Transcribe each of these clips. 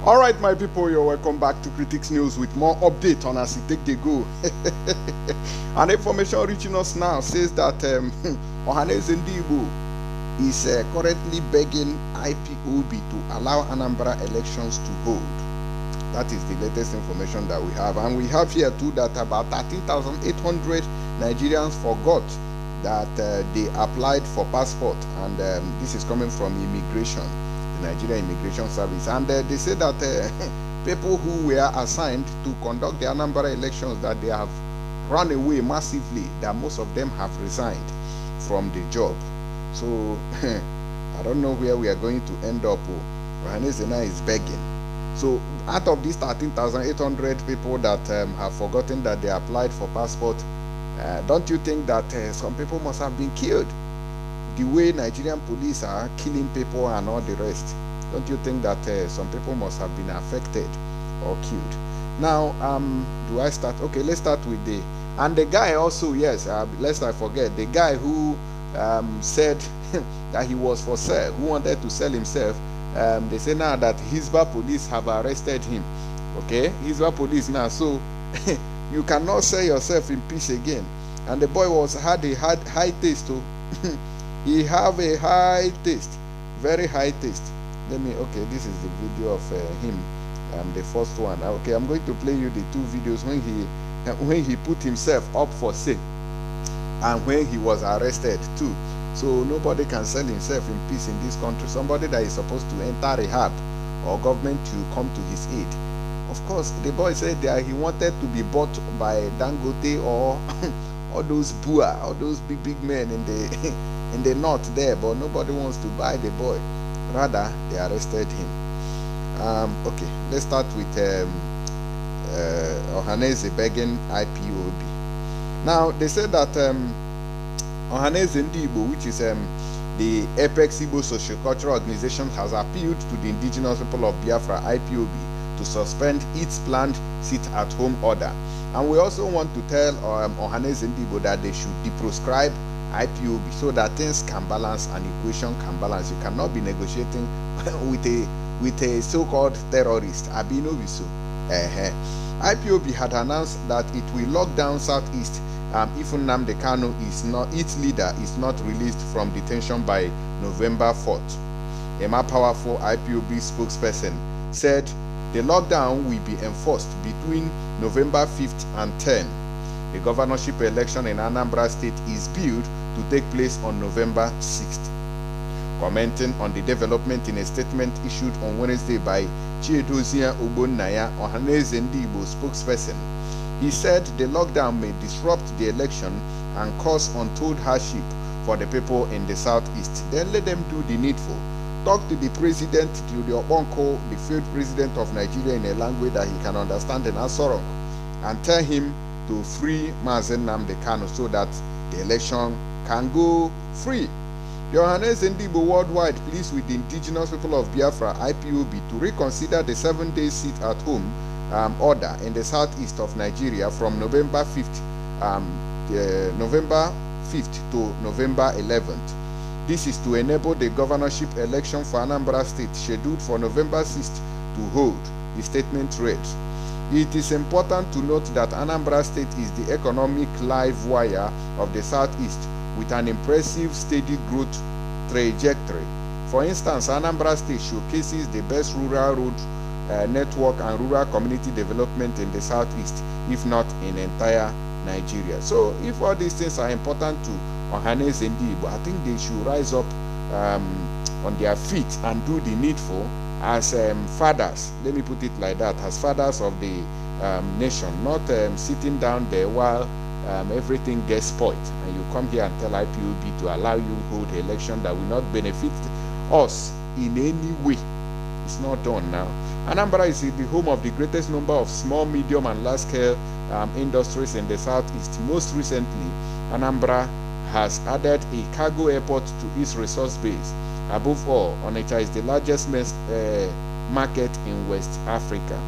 All right, my people, you're welcome back to Critics News with more update on as it take the go. And information reaching us now says that Ohaneze Ndigbo is currently begging IPOB to allow Anambra elections to hold. That is the latest information that we have. And we have here too that about 13,800 Nigerians forgot that they applied for passport, and this is coming from immigration, the Nigerian Immigration Service. And they say that people who were assigned to conduct the Anambra elections, that they have run away massively, that most of them have resigned from the job. So I don't know where we are going to end up. Ohaneze is begging. So out of these 13,800 people that have forgotten that they applied for passport, don't you think that some people must have been killed? The way Nigerian police are killing people and all the rest, don't you think that some people must have been affected or killed? Now, do I start? Okay, let's start with the guy also, yes, lest I forget, the guy who said that he was for sale, who wanted to sell himself. They say now that Hisba police have arrested him. Okay, Hisba police now, so you cannot sell yourself in peace again. And the boy had a high taste too. He have a high taste, very high taste. Okay, this is the video of him, the first one. Okay, I'm going to play you the two videos when he put himself up for sale and when he was arrested too. So nobody can sell himself in peace in this country. Somebody that is supposed to enter rehab or government to come to his aid. Of course, the boy said that he wanted to be bought by Dangote or all those Bua, all those big men in the north there, but nobody wants to buy the boy. Rather, they arrested him. Okay, let's start with Ohaneze begging IPOB. Now, they said that Ohaneze Ndigbo, which is the Apex Igbo Sociocultural Organization, has appealed to the indigenous people of Biafra, IPOB, to suspend its planned sit-at-home order. And we also want to tell Ohaneze Ndigbo that they should deproscribe IPOB so that things can balance and equation can balance. You cannot be negotiating with a so-called terrorist. Abinobiso. IPOB had announced that it will lock down Southeast if Nnamdi Kanu its leader is not released from detention by November 4th. A more powerful IPOB spokesperson said the lockdown will be enforced between November 5th and 10th. The governorship election in Anambra State is billed to take place on November 6th. Commenting on the development in a statement issued on Wednesday by Chiedozia Ogbonnaya, Ohaneze Ndigbo spokesperson, he said the lockdown may disrupt the election and cause untold hardship for the people in the southeast. Then let them do the needful. Talk to the president, to the Obonko, the failed president of Nigeria, in a language that he can understand in Asorok, and tell him to free Mazen Nnamdi Kanu so that the election can go free. The Ohaneze Ndigbo worldwide pleads with the indigenous people of Biafra, IPOB, to reconsider the 7-day sit-at-home order in the southeast of Nigeria from November 5th, to November 11th. This is to enable the governorship election for Anambra State scheduled for November 6th to hold, the statement read. It is important to note that Anambra State is the economic live wire of the southeast with an impressive steady growth trajectory. For instance, Anambra State showcases the best rural road network and rural community development in the southeast, if not in entire Nigeria. So if all these things are important to Ohaneze Ndigbo, I think they should rise up on their feet and do the needful as fathers, let me put it like that, as fathers of the nation, not sitting down there while everything gets spoiled and you come here and tell IPOB to allow you hold the election that will not benefit us in any way. It's not done now. Anambra is the home of the greatest number of small, medium, and large-scale industries in the southeast. Most recently, Anambra has added a cargo airport to its resource base. Above all, Onitsha is the largest market in West Africa.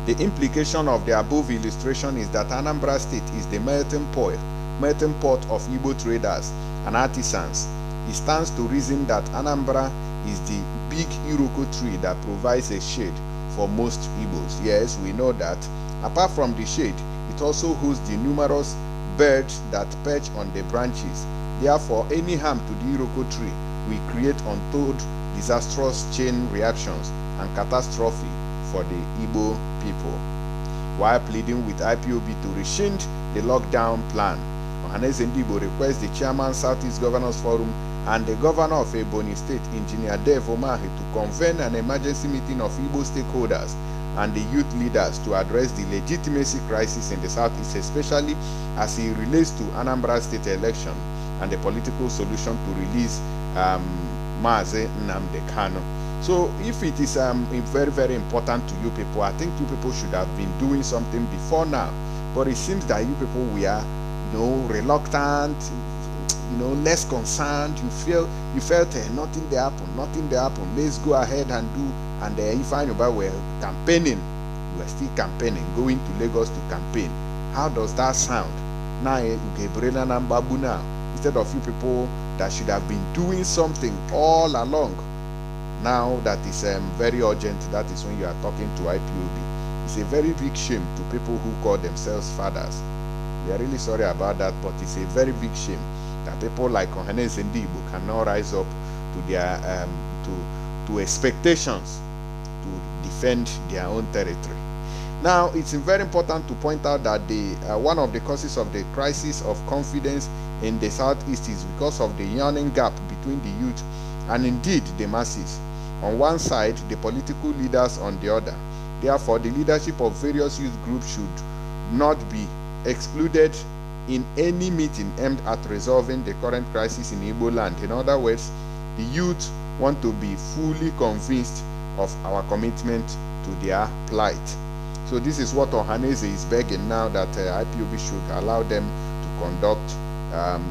The implication of the above illustration is that Anambra State is the melting pot of Igbo traders and artisans. It stands to reason that Anambra is the big iroko tree that provides a shade for most Igbos. Yes, we know that. Apart from the shade, it also hosts the numerous birds that perch on the branches. Therefore, any harm to the iroko tree will create untold disastrous chain reactions and catastrophe for the Igbo people. While pleading with IPOB to rescind the lockdown plan, Ohaneze Ndigbo requests the chairman Southeast Governors Forum and the governor of Ebonyi State, Engineer Dave Omahi, to convene an emergency meeting of Igbo stakeholders and the youth leaders to address the legitimacy crisis in the Southeast, especially as it relates to Anambra State election and the political solution to release Mazi Nnamdi Kanu. So if it is very, very important to you people, I think you people should have been doing something before now. But it seems that you people, we are, reluctant, less concerned. You felt nothing there happen. Let's go ahead and do. And if I know about we're campaigning, we are still campaigning, going to Lagos to campaign. How does that sound? Now, now, instead of you people that should have been doing something all along. Now that is very urgent. That is when you are talking to IPOB. It's a very big shame to people who call themselves fathers. We are really sorry about that, but it's a very big shame that people like Ohaneze Ndigbo cannot rise up to their to expectations to defend their own territory. Now, it's very important to point out that one of the causes of the crisis of confidence in the Southeast is because of the yawning gap between the youth and indeed the masses on one side, the political leaders on the other. Therefore, the leadership of various youth groups should not be excluded in any meeting aimed at resolving the current crisis in Igbo land. In other words, the youth want to be fully convinced of our commitment to their plight. So this is what Ohaneze is begging now, that IPOB should allow them to conduct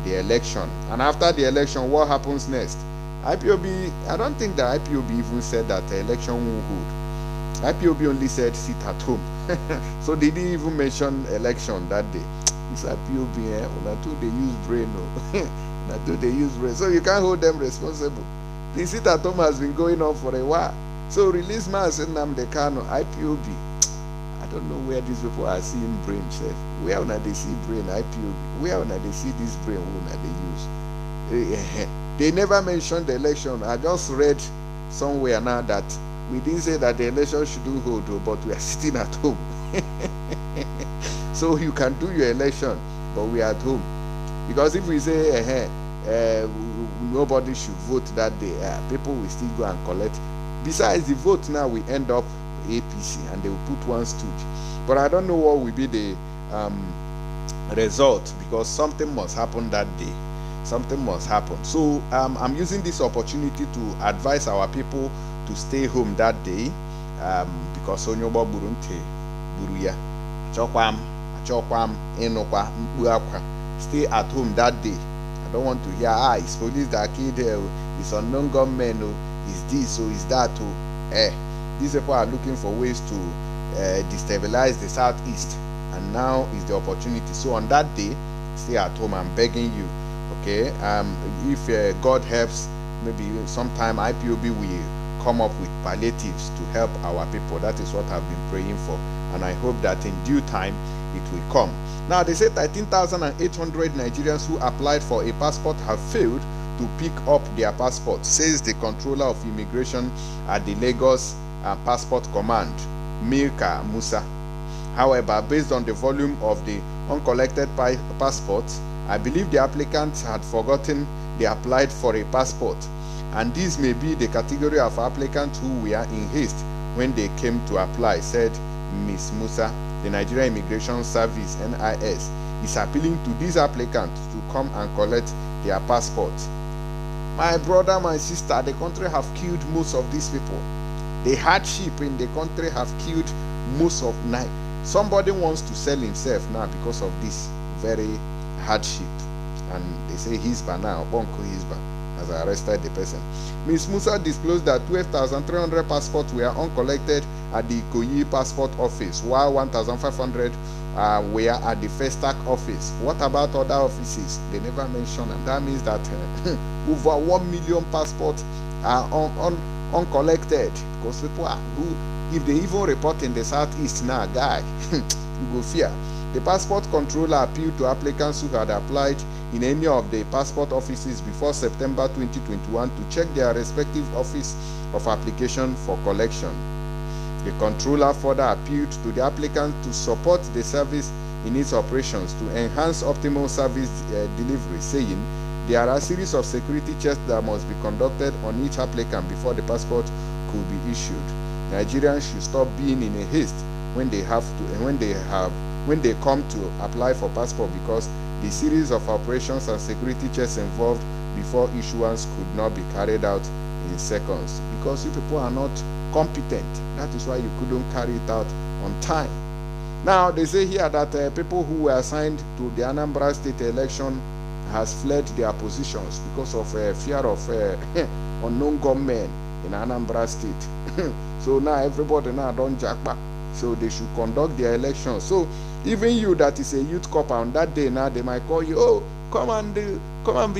the election. And after the election, what happens next? IPOB, I don't think that IPOB even said that the election will hold. IPOB only said sit at home. So they didn't even mention election that day. It's IPOB, they use brain. They use brain. So you can't hold them responsible. The sit at home has been going on for a while. So release Mazi Nnamdi Kanu, IPOB. I don't know where these people are seeing brain, chef. Where they see brain, IPOB? Where they see this brain, they use? They never mentioned the election. I just read somewhere now that we didn't say that the election shouldn't hold, but we are sitting at home. So you can do your election, but we are at home. Because if we say nobody should vote that day, people will still go and collect. Besides, the vote now will end up APC and they will put one stooge. But I don't know what will be the result, because something must happen that day. Something must happen. So I'm using this opportunity to advise our people to stay home that day, because onyoba burunte buruya chokwam enokwa mpuakwa. Stay at home that day. I don't want to hear it's police that killed her, it's unknown gunmen, it's this or it's that. These people are looking for ways to destabilize the Southeast, and now is the opportunity. So on that day, stay at home. I'm begging you. Okay, if God helps, maybe sometime IPOB will come up with palliatives to help our people. That is what I've been praying for, and I hope that in due time it will come. Now, they say 13,800 Nigerians who applied for a passport have failed to pick up their passport, says the controller of immigration at the Lagos Passport Command, Milka Musa. However, based on the volume of the uncollected passports, I believe the applicants had forgotten they applied for a passport, and this may be the category of applicants who were in haste when they came to apply, said Ms. Musa. The Nigerian Immigration Service, NIS, is appealing to these applicants to come and collect their passports. My brother, my sister, the country have killed most of these people. The hardship in the country have killed most of night. Somebody wants to sell himself now because of this very hardship, and they say Hisba now, Bonko Hisba, has arrested the person. Ms. Musa disclosed that 12,300 passports were uncollected at the Ikoyi passport office, while 1,500 were at the Festac office. What about other offices? They never mentioned, and that means that over 1 million passports are uncollected, because people are who, if they even report in the southeast now, guy, you go fear. The passport controller appealed to applicants who had applied in any of the passport offices before September 2021 to check their respective office of application for collection. The controller further appealed to the applicant to support the service in its operations to enhance optimal service delivery, saying there are a series of security checks that must be conducted on each applicant before the passport could be issued. Nigerians should stop being in a haste when they come to apply for passport, because the series of operations and security checks involved before issuance could not be carried out in seconds, because you people are not competent. That is why you couldn't carry it out on time. Now they say here that people who were assigned to the Anambra state election has fled their positions because of fear of unknown gunmen in Anambra state. So now everybody now don't jackpot. So they should conduct their elections. So even you that is a youth corps on that day now, they might call you, oh, come and conduct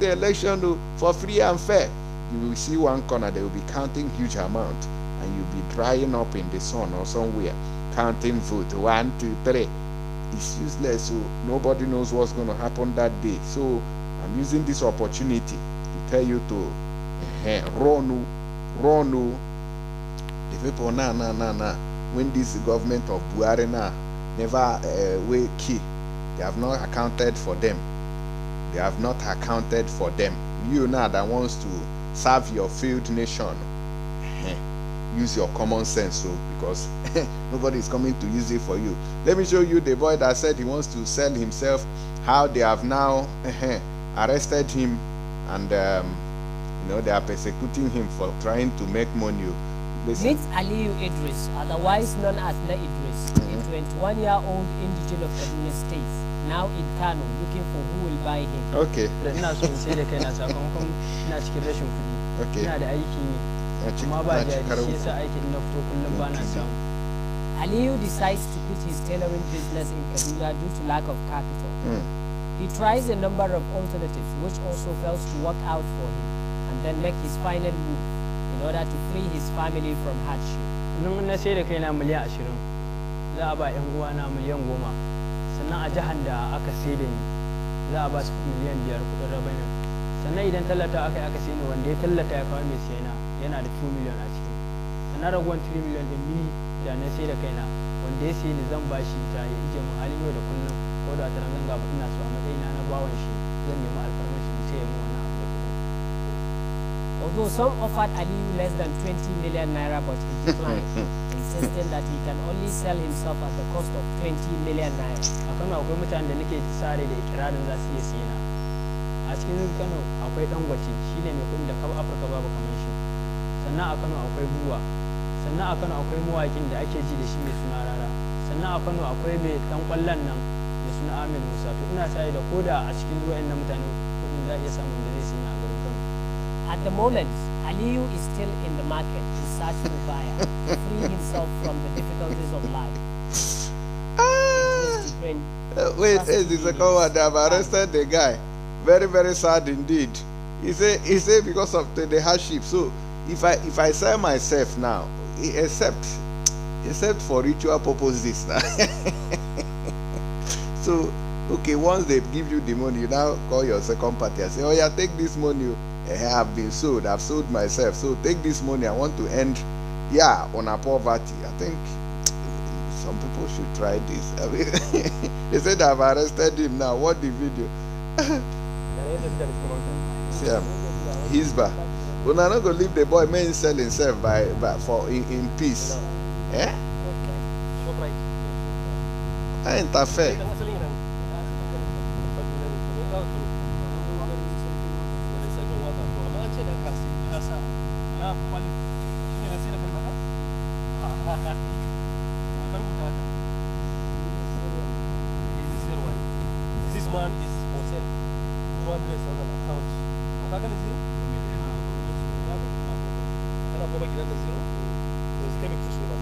the election for free and fair. You will see one corner, they will be counting huge amount, and you'll be drying up in the sun or somewhere, counting vote 1, 2, 3. It's useless, so nobody knows what's going to happen that day. So I'm using this opportunity to tell you to run. The people when this government of Buhari never way key, they have not accounted for them. They have not accounted for them. You now that wants to serve your failed nation, use your common sense, so because nobody is coming to use it for you. Let me show you the boy that said he wants to sell himself, how they have now arrested him, and you know, they are persecuting him for trying to make money. Meet Aliyu Idris, otherwise known as Na Idris, a 21-year-old indigene of Kaduna State, now in Kano, looking for who will buy him. Okay. Okay. Aliyu decides to quit his tailoring business in Kaduna due to lack of capital. He tries a number of alternatives which also fails to work out for him, and then make his final move in order to free his family from hardship. Na sai da kaina miliyan 20 za a ba ƴan uwana miliyan 10, sannan a jihar da aka sai da ni za a ba su miliyan 5 kudin rabanin, sannan idan tallata aka sai ni wanda ya tallata ya kawo mai sayana yana da 2 million a ciki, sannan raguwan 3 million din ni da na sai da kaina wanda ya sai ni zan ba shi ta ya ije mu halin yau da kullum, ko da ta zan gaba ina so a matsayina na bawan shi zan nemi alfarmashi sai ya mu wannan abu. Although some offered Aliyu less than 20 million naira, but he declined, insisting that he can only sell himself at the cost of 20 million naira. A Kano akwai mutanen da nake sare da ikirarin za su iya siyana. A cikin Kano akwai Dangote, shine mai kudin da kaba Afirka babu kamar shi. Sannan a Kano akwai Buwa. Sannan a Kano akwai mawakin da ake ji da shi mai suna Rara. Sannan a Kano akwai mai dan kwallon nan mai suna Ahmed Musa. To ina sai da koda a cikin wayannan mutane kudin za iya samun da zai siyana a garin Kano. At the moment, Aliyu is still in the market in search for a buyer to free himself from the difficulties of life. Wait, this is a coward. They have arrested the guy. Very, very sad indeed. He say because of the hardship. So if I sell myself now, except for ritual purposes now. So okay, once they give you the money, you now call your second party and say, oh yeah, take this money. I have been sold. I've sold myself. So take this money. I want to end, on a poverty. I think some people should try this. I mean, they said I've arrested him now. What the video? See, Hisba. We're not gonna leave the boy man sell himself in peace. Eh? I interfere. This one is for sale. 200 on an account. How can I zero? Can I go back in the zero? There's chemical to show us.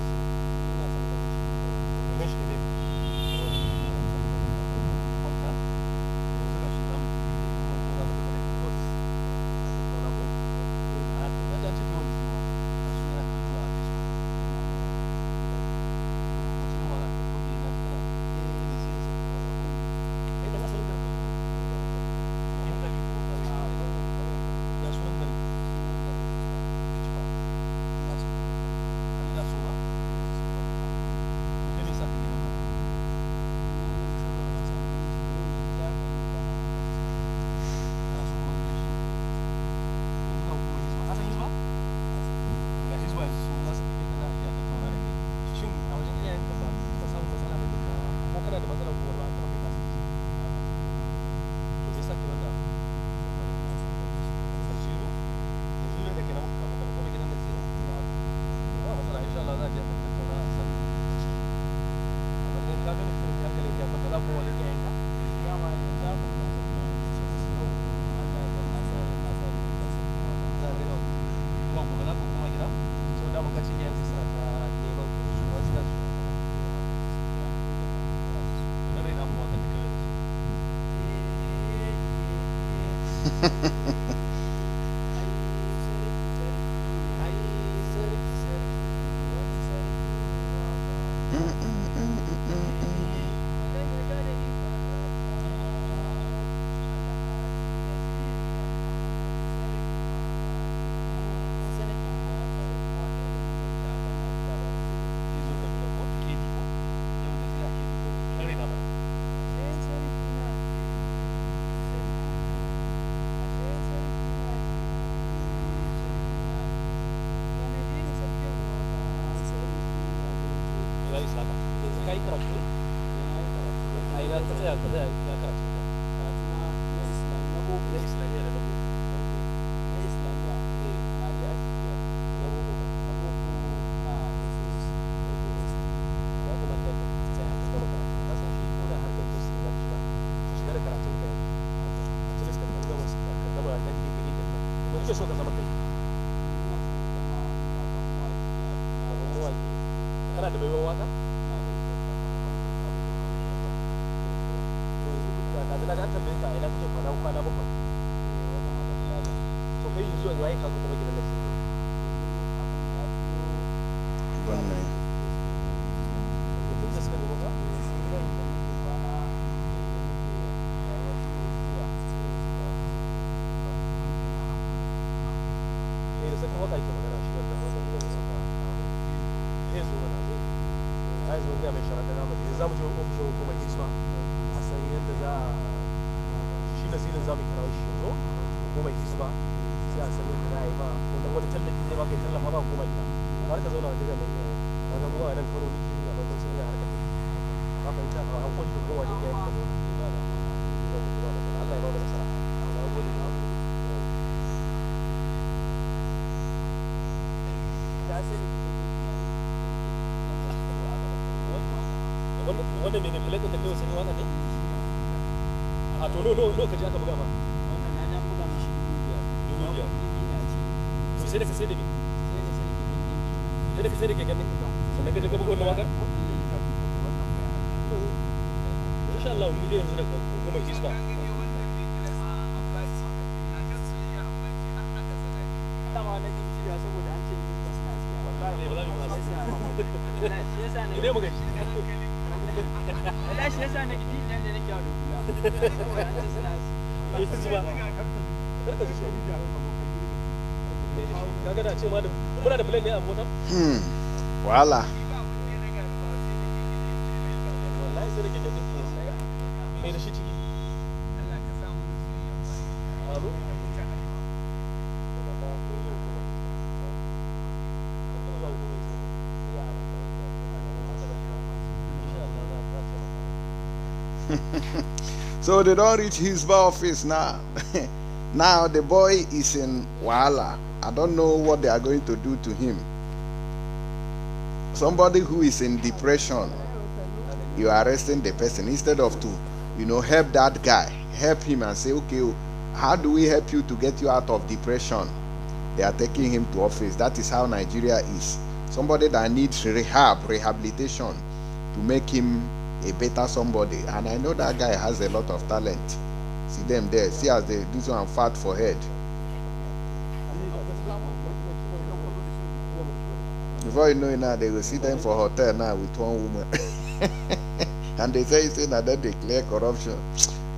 Wannan mai plate da kai sun waka ne a to lokaci aka buga ma wannan na ja buga mishi dubu biyar to sai da ka sai da ke ganin sannan ka buga wannan waka insha Allah mu dai yanzu da kuma kisba dama na ji shirya saboda an ce ni suna cikin wallahi ba za mu ba shi yasa ne dai mu ga Allah shi yasa na gidi nan da nake yawo da kula an ce suna kaga da ce ma da muna da plan ne a motar wala wallahi sai rike da mai da shi ciki Allah ka samu alo So they don't reach his office now. Now the boy is in Wahala. I don't know what they are going to do to him. Somebody who is in depression, you are arresting the person instead of to, help that guy, help him and say, okay, how do we help you to get you out of depression? They are taking him to office. That is how Nigeria is. Somebody that needs rehabilitation to make him a better somebody. And I know that guy has a lot of talent. See them there. See as they do one fat for head. Before you know it now, they will see them for hotel now with one woman. And they say that they declare corruption.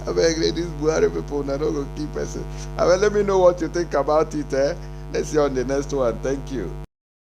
I beg these Buhari people, they don't go keep person. Let me know what you think about it. Let's see on the next one. Thank you.